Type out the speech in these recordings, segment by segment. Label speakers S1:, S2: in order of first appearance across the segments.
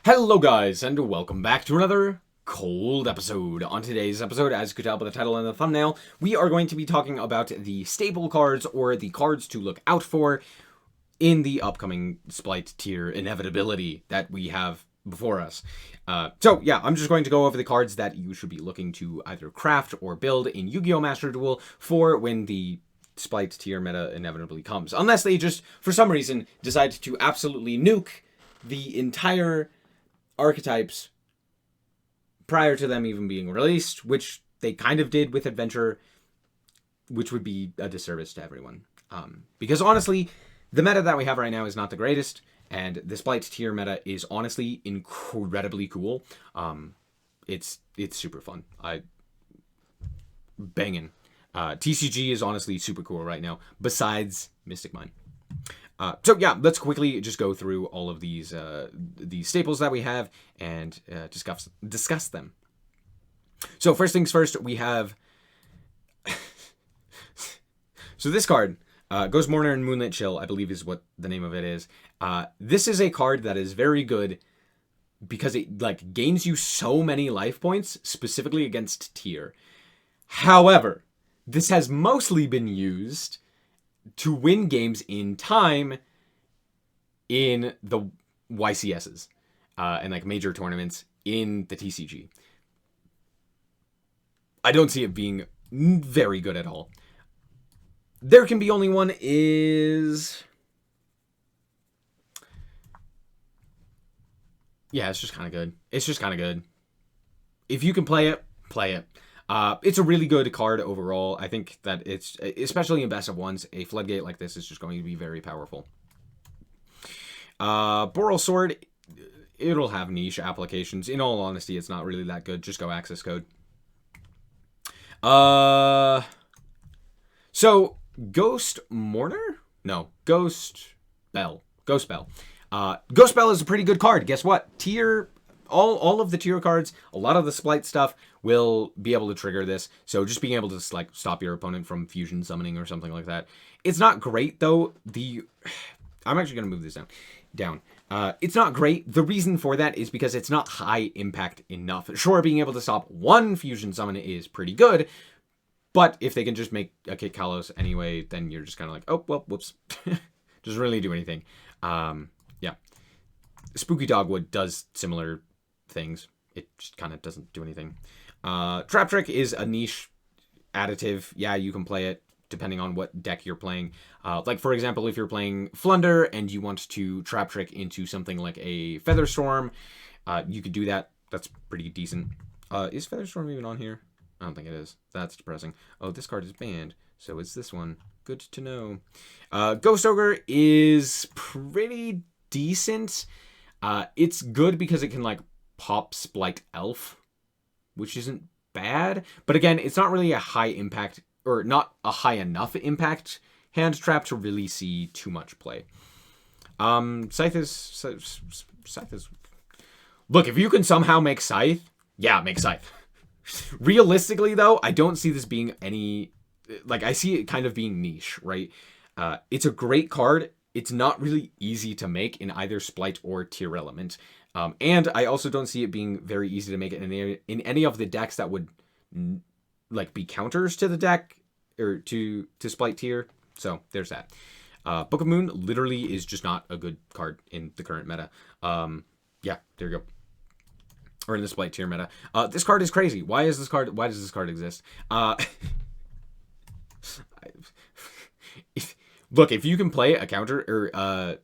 S1: Hello guys, and welcome back to another cold episode. On today's episode, as you could tell by the title and the thumbnail, we are going to be talking about the staple cards, or the cards to look out for in the upcoming Spright tier inevitability that we have before us. I'm just going to go over the cards that you should be looking to either craft or build in Yu-Gi-Oh! Master Duel for when the Spright tier meta inevitably comes. Unless they just, for some reason, decide to absolutely nuke the entire archetypes prior to them even being released, which they kind of did with Adventure, which would be a disservice to everyone. Because honestly, the meta that we have right now is not the greatest, and the Spright tier meta is honestly incredibly cool. It's super fun. Banging. TCG is honestly super cool right now, besides Mystic Mine. Let's quickly just go through all of these staples that we have and discuss them. So first things first, we have so this card, Ghost Mourner and Moonlit Chill, I believe is what the name of it is. This is a card that is very good because it gains you so many life points, specifically against tier. However, this has mostly been used to win games in time in the YCSs and major tournaments in the TCG. I don't see it being very good at all. There can be only one is... Yeah, it's just kind of good. If you can play it, play it. It's a really good card overall. I think that it's, especially in best of ones, a floodgate like this is just going to be very powerful. Boral Sword, it'll have niche applications. In all honesty, it's not really that good. Just go access code. So Ghost Mourner? No, Ghost Bell. Ghost Bell. Ghost Bell is a pretty good card. Guess what? Tier... All of the tier cards, a lot of the Spright stuff will be able to trigger this. So just being able to stop your opponent from fusion summoning or something like that. It's not great though. I'm actually going to move this down. It's not great. The reason for that is because it's not high impact enough. Sure, being able to stop one fusion summon is pretty good, but if they can just make a Kit Kalos anyway, then you're just kind of like, oh, well, whoops. Doesn't really do anything. Spooky Dogwood does similar things. It just kind of doesn't do anything. Trap Trick is a niche additive. Yeah, you can play it depending on what deck you're playing. For example, if you're playing Flunder and you want to Trap Trick into something like a Featherstorm, you could do that. That's pretty decent. Is Featherstorm even on here? I don't think it is. That's depressing. Oh, this card is banned. So it's this one. Good to know. Ghost Ogre is pretty decent. It's good because it can pop Spright Elf, which isn't bad. But again, it's not really a high impact, or not a high enough impact hand trap to really see too much play. Scythe is... Look, if you can somehow make Scythe, yeah, make Scythe. Realistically, though, I don't see this being any... I see it kind of being niche, right? It's a great card. It's not really easy to make in either Spright or tier element. And I also don't see it being very easy to make it in any of the decks that would be counters to the deck or to Spright tier. So there's that. Book of Moon literally is just not a good card in the current meta. There you go. Or in the Spright tier meta. This card is crazy. Why does this card exist? Look, if you can play a counter or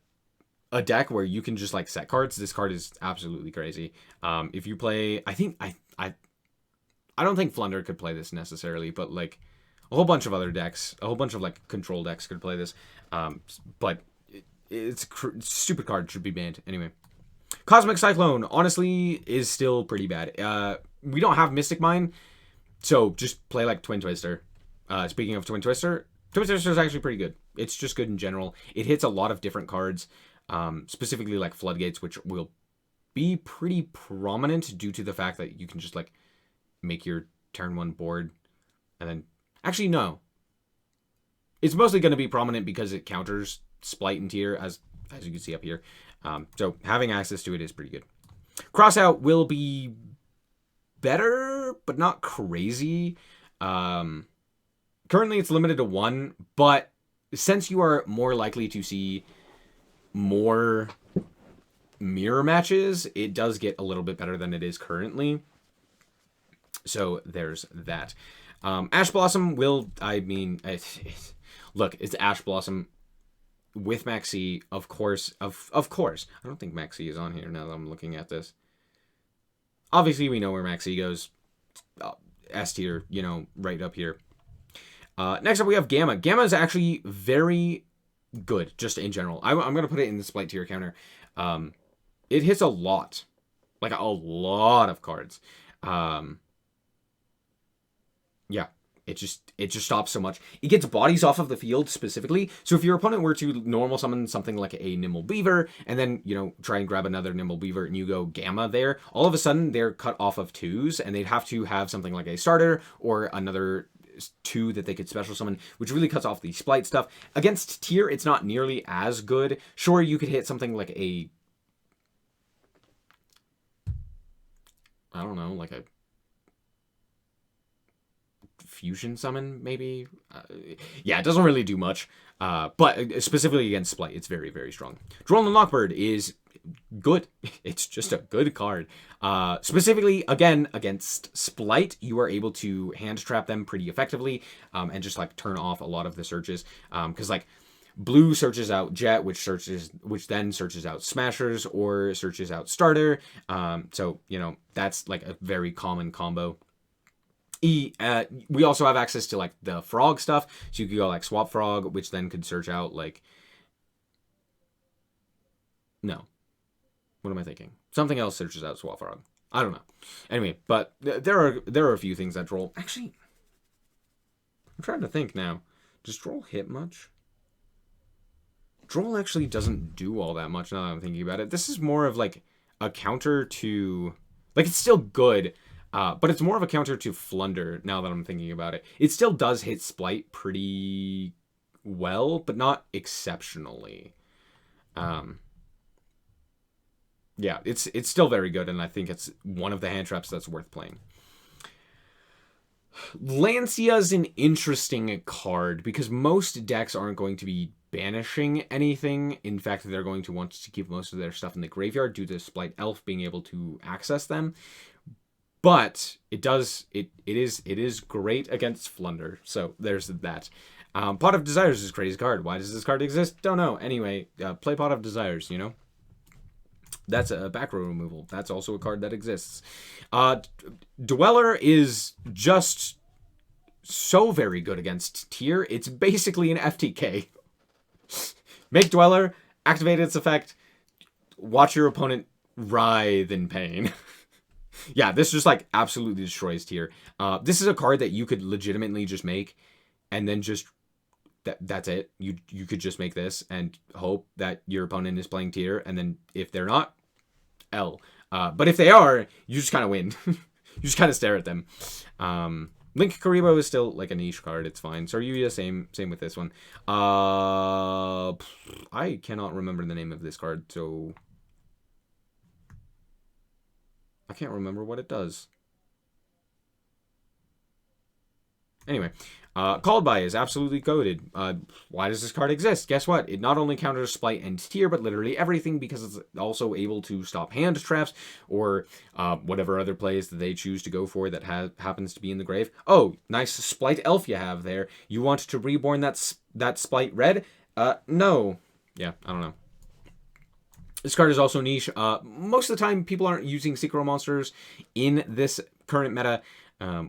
S1: a deck where you can just set cards, this card is absolutely crazy. If you play, I don't think Flunder could play this necessarily, but a whole bunch of other decks, a whole bunch of control decks could play this. But it's a stupid card, should be banned anyway. Cosmic Cyclone honestly is still pretty bad. We don't have Mystic Mine, so just play Twin Twister. Speaking of Twin Twister is actually pretty good. It's just good in general. It hits a lot of different cards, specifically Floodgates, which will be pretty prominent due to the fact that you can just make your turn one board and then... Actually, no. It's mostly going to be prominent because it counters Spright and tier, as you can see up here. So having access to it is pretty good. Crossout will be better, but not crazy. Currently, it's limited to 1, but since you are more likely to see more mirror matches, it does get a little bit better than it is currently. So there's that. Ash Blossom will, I mean, look, it's Ash Blossom with Maxi, of course. Of course. I don't think Maxi is on here now that I'm looking at this. Obviously, we know where Maxi goes. S tier, you know, right up here. Next up, we have Gamma. Gamma is actually very good, just in general. I'm going to put it in the Spright tier counter. It hits a lot. Like, a lot of cards. Yeah. It just stops so much. It gets bodies off of the field specifically. So if your opponent were to normal summon something like a Nimble Beaver, and then, you know, try and grab another Nimble Beaver and you go Gamma there, all of a sudden they're cut off of 2s, and they'd have to have something like a starter or another 2 that they could special summon, which really cuts off the Spright stuff. Against tier, it's not nearly as good. Sure, you could hit something like a, I don't know, like a fusion summon, maybe? Yeah, it doesn't really do much. But specifically against Spright, it's very, very strong. Duel and Lockbird is good. It's just a good card. Specifically, again, against Spright, you are able to hand trap them pretty effectively, and just like turn off a lot of the searches. Because like blue searches out Jet, which then searches out Smashers or searches out Starter. So, you know, that's like a very common combo. We also have access to like the frog stuff, so you could go like Swap Frog, which then could search out like, no, what am I thinking? Something else searches out Swap Frog. I don't know. Anyway, but there are a few things that Droll actually. I'm trying to think now. Does Droll hit much? Droll actually doesn't do all that much now that I'm thinking about it. This is more of like a counter to, like, it's still good. But it's more of a counter to Flunder now that I'm thinking about it. It still does hit Spright pretty well, but not exceptionally. Yeah, it's still very good, and I think it's one of the hand traps that's worth playing. Lancia is an interesting card because most decks aren't going to be banishing anything. In fact, they're going to want to keep most of their stuff in the graveyard due to Spright Elf being able to access them. But it is great against Flunder, so there's that. Pot of Desires is a crazy card. Why does this card exist? Don't know. Anyway, play Pot of Desires, you know? That's a back row removal. That's also a card that exists. Dweller is just so very good against tier. It's basically an FTK. Make Dweller, activate its effect, watch your opponent writhe in pain. Yeah, this just like absolutely destroys tier. This is a card that you could legitimately just make and then just that's it. You could just make this and hope that your opponent is playing tier, and then if they're not, L. But if they are, you just kind of win. You just kind of stare at them. Link Karibo is still like a niche card. It's fine. Saryuya, same with this one. I cannot remember the name of this card, so I can't remember what it does. Anyway, Called By is absolutely goated. Why does this card exist? Guess what? It not only counters Spright and tier, but literally everything, because it's also able to stop hand traps or whatever other plays that they choose to go for that happens to be in the grave. Oh, nice Spright Elf you have there. You want to reborn that Spright red? No. Yeah, I don't know. This card is also niche. Most of the time, people aren't using Synchro Monsters in this current meta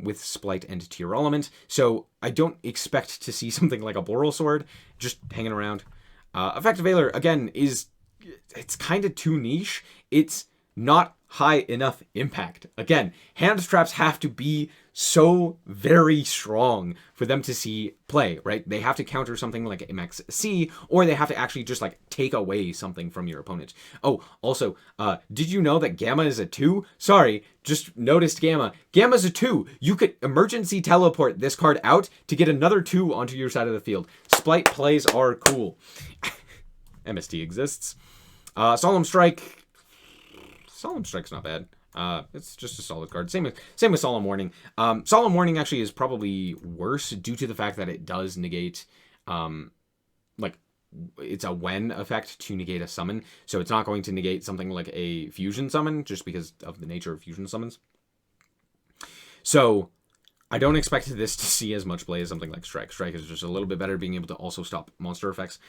S1: with Spright and Tier Element, so I don't expect to see something like a Boral Sword just hanging around. Effective Veiler, again, it's kind of too niche. It's not high enough impact. Again, hand traps have to be so very strong for them to see play, right? They have to counter something like MXC, or they have to actually just like take away something from your opponent. Oh, also, did you know that Gamma is a 2? Sorry, just noticed Gamma. Gamma's a 2. You could emergency teleport this card out to get another 2 onto your side of the field. Spright plays are cool. MST exists. Solemn Strike. Solemn Strike's not bad. It's just a solid card. Same with Solemn Warning. Solemn Warning actually is probably worse due to the fact that it does negate, like, it's a when effect to negate a summon. So it's not going to negate something like a fusion summon just because of the nature of fusion summons. So I don't expect this to see as much play as something like Strike. Strike is just a little bit better, being able to also stop monster effects.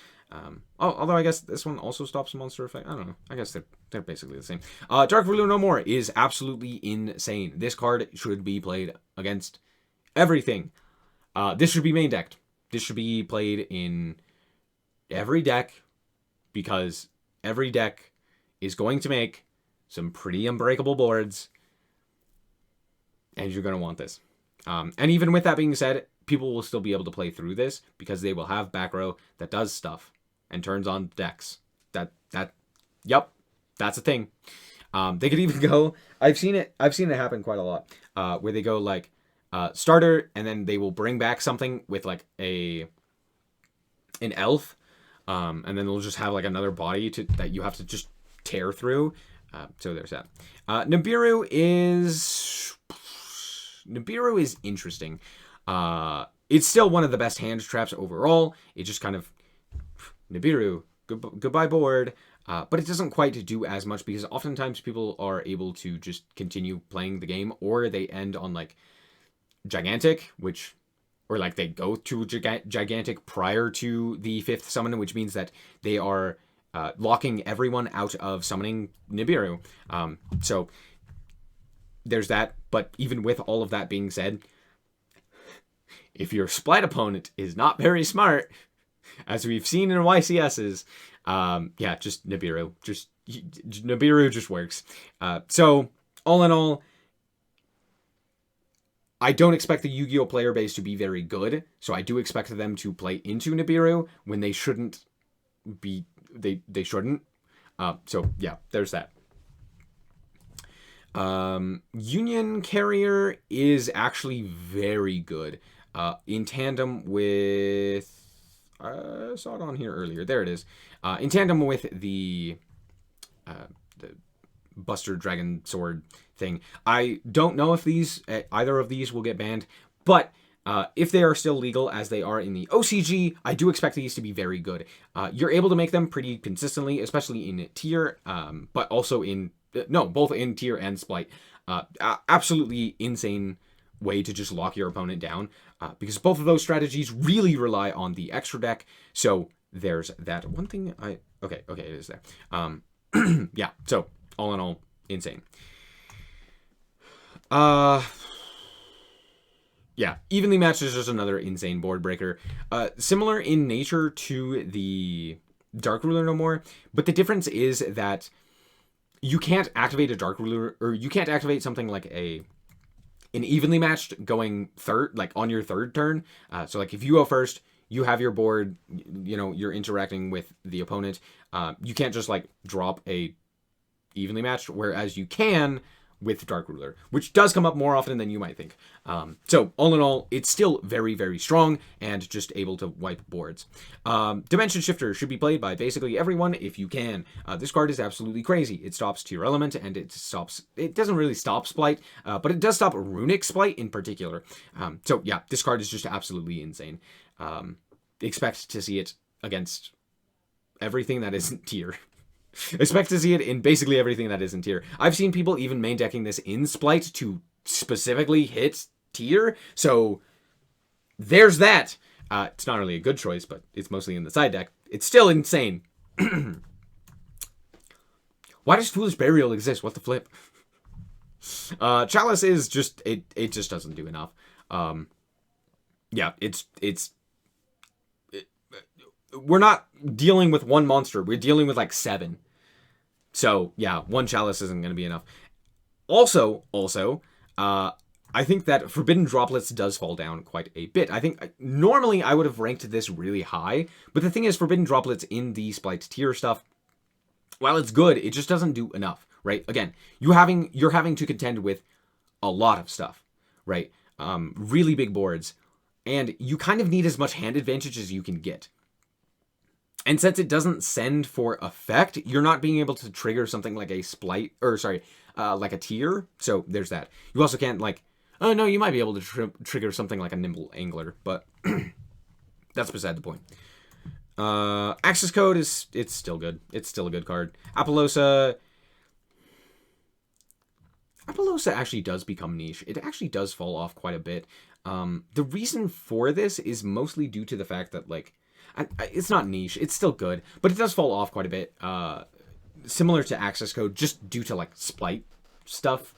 S1: Although I guess this one also stops monster effect. I don't know. I guess they're basically the same. Dark Ruler No More is absolutely insane. This card should be played against everything. This should be main decked. This should be played in every deck, because every deck is going to make some pretty unbreakable boards, and you're going to want this. And even with that being said, people will still be able to play through this because they will have back row that does stuff and turns on decks. Yep, that's a thing. They could even go, I've seen it happen quite a lot, where they go like starter, and then they will bring back something with like an elf, and then they'll just have like another body that you have to just tear through. So there's that. Nibiru is interesting. It's still one of the best hand traps overall. It just kind of, Nibiru, goodbye board. But it doesn't quite do as much because oftentimes people are able to just continue playing the game, or they end on like Gigantic, or like they go to Gigantic prior to the 5th summon, which means that they are locking everyone out of summoning Nibiru. So there's that. But even with all of that being said, if your Spright opponent is not very smart, as we've seen in YCSs, just Nibiru. Nibiru just works. So all in all, I don't expect the Yu-Gi-Oh player base to be very good, so I do expect them to play into Nibiru when they shouldn't be. They shouldn't. So yeah, there's that. Union Carrier is actually very good. In tandem with, I saw it on here earlier. There it is. In tandem with the Buster Dragon Sword thing. I don't know if either of these will get banned, but if they are still legal as they are in the OCG, I do expect these to be very good. You're able to make them pretty consistently, especially in tier, but also both in tier and Spright. Absolutely insane way to just lock your opponent down, because both of those strategies really rely on the extra deck. So there's that. One thing okay, it is there. Yeah, so all in all, insane. Yeah, Evenly Matched is just another insane board breaker. Similar in nature to the Dark Ruler No More, but the difference is that you can't activate a Dark Ruler, or you can't activate something like an Evenly Matched going third, like on your third turn. So like if you go first, you have your board, you're interacting with the opponent. You can't just like drop a Evenly Matched, whereas you can with Dark Ruler, which does come up more often than you might think. So all in all, it's still very, very strong and just able to wipe boards. Dimension Shifter should be played by basically everyone if you can. This card is absolutely crazy. It stops Tier Element, and it doesn't really stop Spright, but it does stop Runic Spright in particular. So yeah, this card is just absolutely insane. Expect to see it against everything that isn't tier. Expect to see it in basically everything that isn't tier. I've seen people even main decking this in Spright to specifically hit tier, so there's that. It's not really a good choice, but it's mostly in the side deck. It's still insane. Why does Foolish Burial exist? What the flip? Chalice is just, it just doesn't do enough. Yeah, we're not dealing with one monster. We're dealing with like 7. So yeah, one Chalice isn't going to be enough. Also, I think that Forbidden Droplets does fall down quite a bit. I think normally I would have ranked this really high, but the thing is, Forbidden Droplets in the Spright tier stuff, while it's good, it just doesn't do enough, right? Again, you're having to contend with a lot of stuff, right? Really big boards, and you kind of need as much hand advantage as you can get. And since it doesn't send for effect, you're not being able to trigger something like a Spright, or sorry, like a tier. So there's that. You also can't like, oh no, you might be able to trigger something like a Nimble Angler, but that's beside the point. Access Code it's still good. It's still a good card. Apollousa actually does become niche. It actually does fall off quite a bit. The reason for this is mostly due to the fact that, like, it's not niche. It's still good, but it does fall off quite a bit. Similar to Access Code, just due to, like, Spright stuff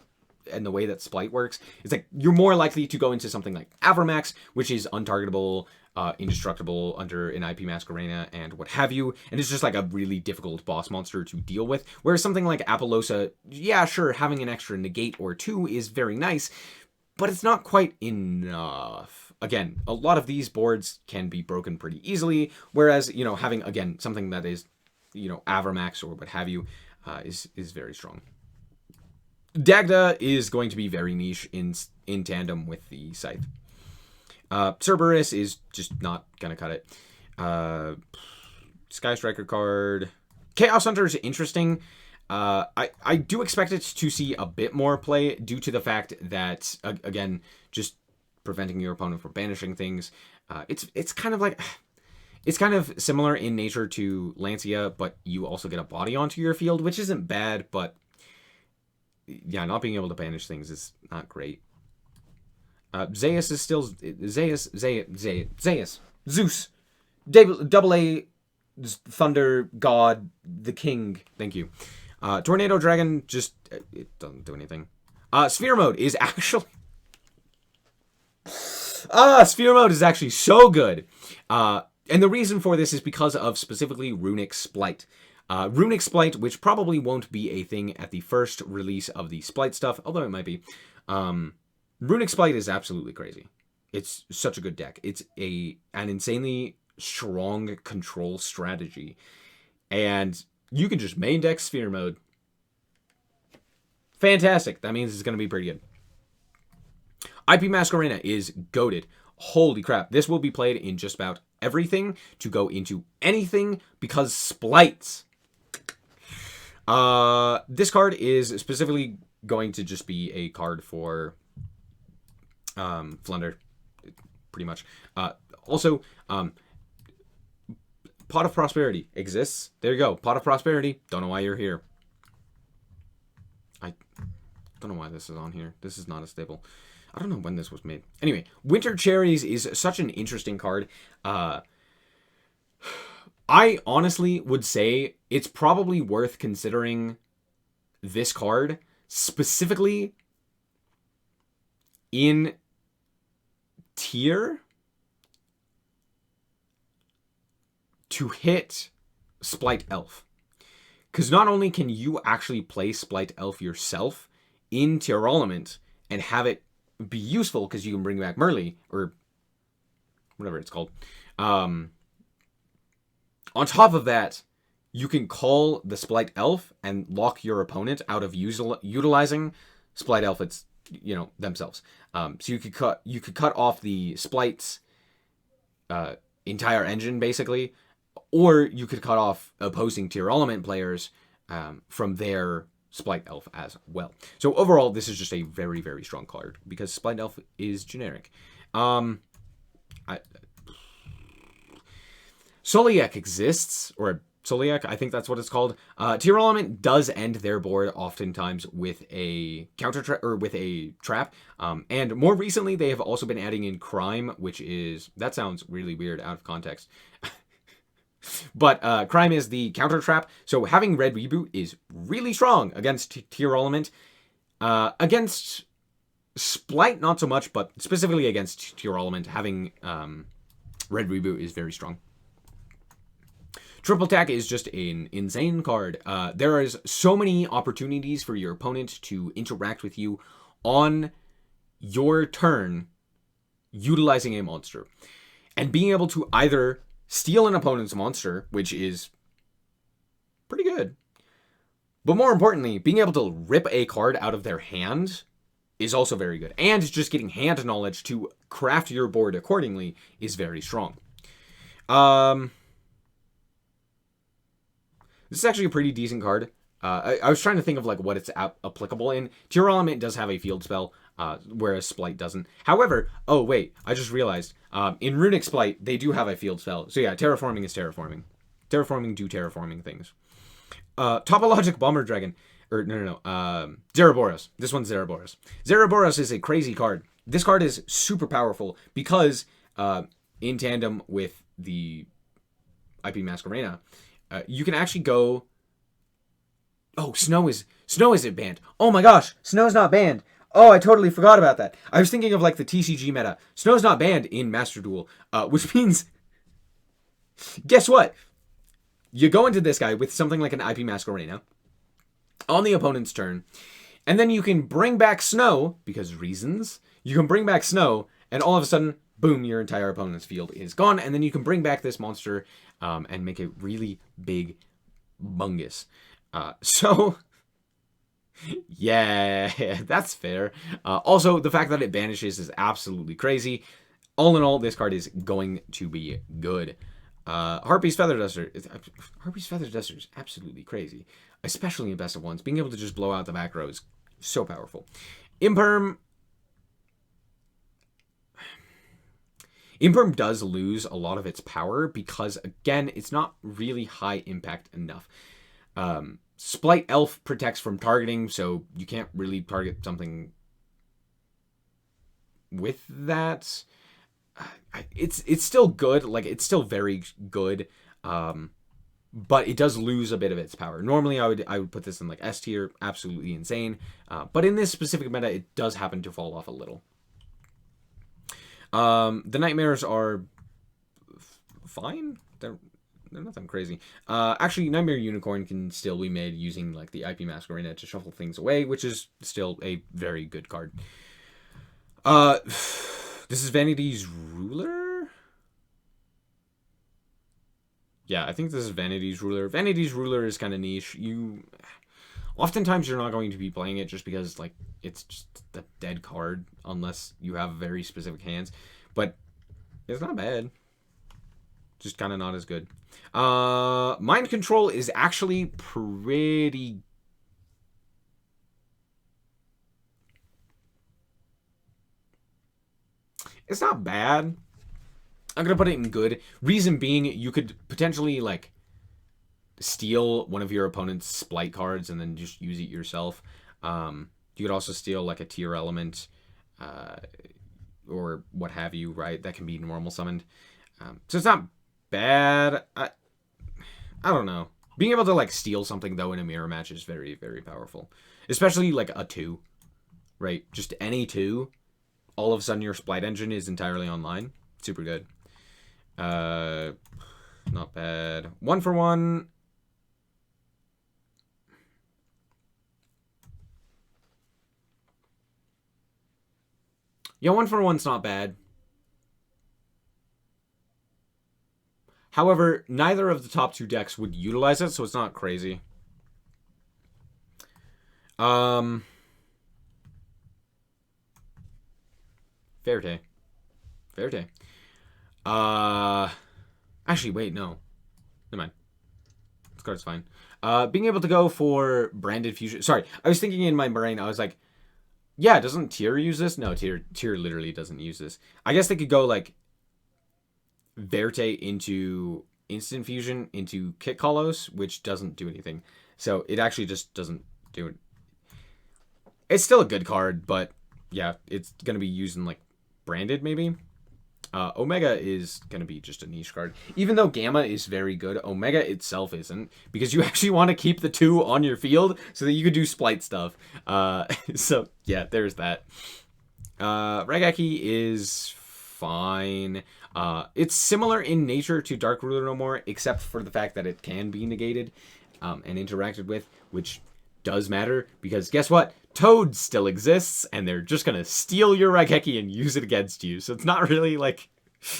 S1: and the way that Spright works. It's like, you're more likely to go into something like Avramax, which is untargetable, indestructible under an IP Mask Arena and what have you, and it's just like a really difficult boss monster to deal with. Whereas something like Apollousa, yeah, sure, having an extra negate or two is very nice, but it's not quite enough. Again, a lot of these boards can be broken pretty easily, whereas, you know, having, again, something that is, you know, Avramax or what have you, is very strong. Dagda is going to be very niche in tandem with the Scythe. Cerberus is just not gonna cut it. Sky Striker card. Chaos Hunter is interesting. I do expect it to see a bit more play due to the fact that, again, just preventing your opponent from banishing things. It's kind of like, it's kind of similar in nature to Lancia, but you also get a body onto your field, which isn't bad, but yeah, not being able to banish things is not great. Zeus is still Zeus. Zeus. Double A Thunder God, the King. Thank you. Tornado Dragon just it doesn't do anything. Sphere Mode is actually Sphere Mode is actually so good. And the reason for this is because of specifically Runic Spright. Runic Spright, which probably won't be a thing at the first release of the Spright stuff, although it might be. Runic Spright is absolutely crazy. It's such a good deck. It's an insanely strong control strategy. And you can just main deck Sphere Mode. Fantastic. That means it's going to be pretty good. IP Mask Arena is goated. Holy crap. This will be played in just about everything to go into anything because Sprights. This card is specifically going to just be a card for Flunder, pretty much. Also, Pot of Prosperity exists. There you go. Pot of Prosperity. Don't know why you're here. I don't know why this is on here. This is not a staple. I don't know when this was made. Anyway, Winter Cherries is such an interesting card. I honestly would say it's probably worth considering this card specifically in tier to hit Spright Elf. Because not only can you actually play Spright Elf yourself in tier element and have it be useful because you can bring back Merly or whatever it's called. On top of that, you can call the Spright Elf and lock your opponent out of utilizing Spright Elf. It's, you know, themselves. So you could cut off the Spright's entire engine basically, or you could cut off opposing tier element players from their Spright Elf as well. So overall, this is just a very, very strong card because Spright Elf is generic. Soliak exists, or Soliak, I think that's what it's called. Tier element does end their board oftentimes with a counter trap or with a trap. And more recently, they have also been adding in crime, which is, that sounds really weird out of context. But crime is the counter trap. So having red reboot is really strong against tier element. Against Spright, not so much, but specifically against tier element, having red reboot is very strong. Triple Attack is just an insane card. There is so many opportunities for your opponent to interact with you on your turn utilizing a monster. And being able to either steal an opponent's monster, which is pretty good. But more importantly, being able to rip a card out of their hand is also very good. And just getting hand knowledge to craft your board accordingly is very strong. This is actually a pretty decent card. I was trying to think of like what it's applicable in. Tear Element does have a field spell, whereas Spright doesn't. However, oh wait, I just realized, in Runic Spright, they do have a field spell. So yeah, Terraforming is Terraforming. Terraforming do terraforming things. Topologic Bomber Dragon. Or, no. Zeraboros. This one's Zeraboros. Zeraboros is a crazy card. This card is super powerful because, in tandem with the IP Masquerena, you can actually go... Oh, Snow isn't banned. Oh my gosh, Snow's not banned. Oh, I totally forgot about that. I was thinking of, like, the TCG meta. Snow's not banned in Master Duel, which means... Guess what? You go into this guy with something like an IP Masquerena on the opponent's turn, and then you can bring back Snow, because reasons. You can bring back Snow, and all of a sudden, boom, your entire opponent's field is gone, and then you can bring back this monster and make it really big, bungus. So, yeah, that's fair. Also, the fact that it banishes is absolutely crazy. All in all, this card is going to be good. Harpy's Feather Duster. Harpy's Feather Duster is absolutely crazy, especially in best of ones. Being able to just blow out the back row is so powerful. Imperm does lose a lot of its power because, again, it's not really high impact enough. Spright Elf protects from targeting, so you can't really target something with that. It's still good, like, it's still very good, but it does lose a bit of its power. Normally, I would put this in, like, S tier, absolutely insane, but in this specific meta, it does happen to fall off a little. The Nightmares are fine. They're nothing crazy. Actually, Nightmare Unicorn can still be made using, like, the IP Masquerena to shuffle things away, which is still a very good card. This is Vanity's Ruler? Yeah, I think this is Vanity's Ruler. Vanity's Ruler is kind of niche. Oftentimes you're not going to be playing it just because, like, it's just a dead card unless you have very specific hands. But it's not bad. Just kind of not as good. Mind Control is actually pretty... It's not bad. I'm going to put it in good. Reason being, you could potentially, like, steal one of your opponent's Spright cards and then just use it yourself. You could also steal, like, a tier element or what have you, right? That can be normal summoned. So it's not bad. I don't know. Being able to, like, steal something, though, in a mirror match is very, very powerful. Especially, like, a 2, right? Just any 2. All of a sudden your Spright engine is entirely online. Super good. Not bad. 1-for-1. Yeah, 1-for-1's not bad. However, neither of the top 2 decks would utilize it, so it's not crazy. Fairte. Actually, wait, no. Never mind. This card's fine. Being able to go for Branded Fusion. Sorry, I was thinking in my brain, I was like, yeah, doesn't Tier use this? No, Tier literally doesn't use this. I guess they could go, like, Verte into Instant Fusion into Kit Kalos, which doesn't do anything. So it actually just doesn't do it. It's still a good card, but yeah, it's going to be used in, like, Branded, maybe. Omega is going to be just a niche card. Even though Gamma is very good, Omega itself isn't, because you actually want to keep the 2 on your field so that you could do Spright stuff. So, yeah, there's that. Raigeki is fine. It's similar in nature to Dark Ruler No More, except for the fact that it can be negated and interacted with, which does matter, because guess what? Toad still exists, and they're just gonna steal your Raigeki and use it against you. So it's not really, like...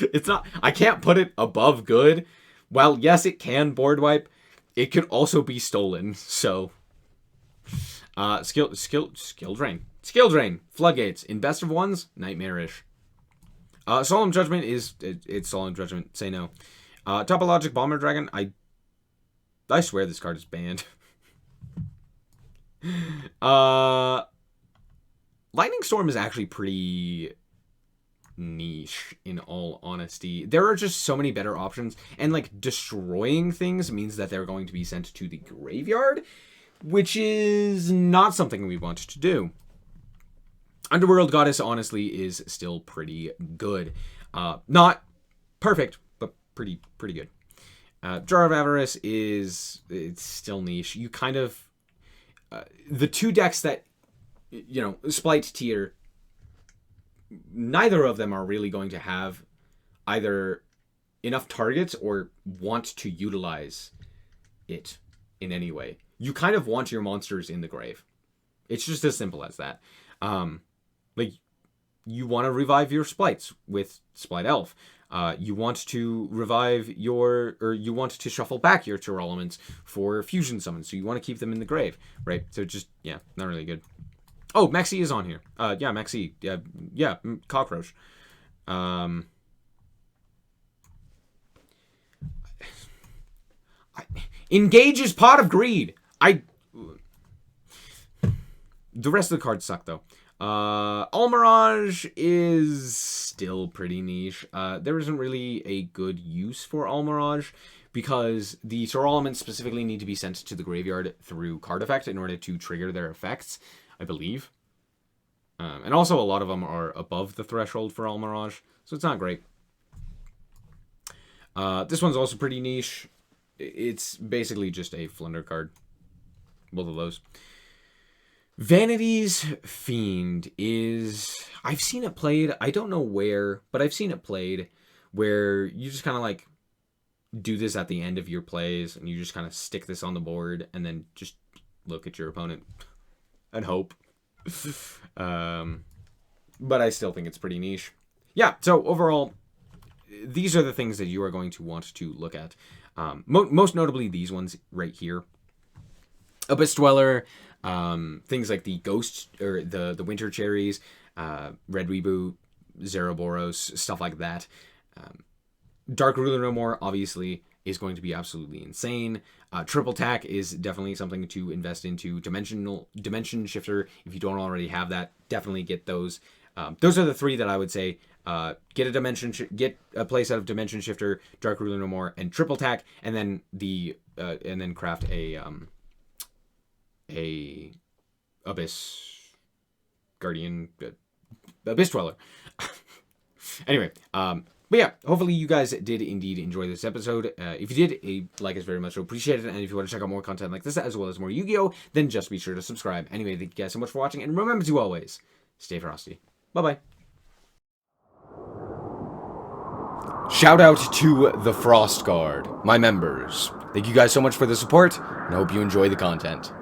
S1: It's not... I can't put it above good. While, yes, it can board wipe, it could also be stolen, so... Skill Drain. Skill Drain. Floodgates. In best of ones, nightmarish. Solemn Judgment is... It's Solemn Judgment. Say no. Topologic Bomber Dragon. I I swear this card is banned. Lightning Storm is actually pretty niche, in all honesty. There are just so many better options, and like destroying things means that they're going to be sent to the graveyard, which is not something we want to do. Underworld Goddess honestly is still pretty good. Not perfect, but pretty good. Jar of Avarice it's still niche. You kind of the two decks that, you know, Spright tier, neither of them are really going to have either enough targets or want to utilize it in any way. You kind of want your monsters in the grave. It's just as simple as that. Like, you want to revive your Sprites with Spright Elf. You want to revive you want to shuffle back your Tour Elements for fusion summons, so you want to keep them in the grave, right? So just, yeah, not really good. Oh, Maxi is on here. Yeah, Maxi. Yeah, Cockroach. Engage's Pot of Greed. The rest of the cards suck, though. Almirage is still pretty niche. There isn't really a good use for Almirage because the Tour Elements specifically need to be sent to the graveyard through card effect in order to trigger their effects, I believe. And also a lot of them are above the threshold for Almirage, so it's not great. This one's also pretty niche. It's basically just a Flunder card. Both of those. Vanity's Fiend is... I've seen it played. I don't know where, but I've seen it played where you just kind of like do this at the end of your plays and you just kind of stick this on the board and then just look at your opponent and hope. But I still think it's pretty niche. Yeah, so overall, these are the things that you are going to want to look at. Most notably these ones right here. Abyss Dweller, things like the Ghost, or the Winter Cherries, Red Reboot, Zeroboros, stuff like that. Dark Ruler No More, obviously, is going to be absolutely insane. Triple Tack is definitely something to invest into. Dimension Shifter, if you don't already have that, definitely get those. Those are the three that I would say. Get a playset of Dimension Shifter, Dark Ruler No More, and Triple Tack, and then craft a Abyss Guardian, Abyss Dweller. Anyway, but yeah, hopefully you guys did indeed enjoy this episode. If you did, a like is very much appreciated. And if you want to check out more content like this, as well as more Yu-Gi-Oh!, then just be sure to subscribe. Anyway, thank you guys so much for watching. And remember to always stay frosty. Bye-bye. Shout out to the Frost Guard, my members. Thank you guys so much for the support, and I hope you enjoy the content.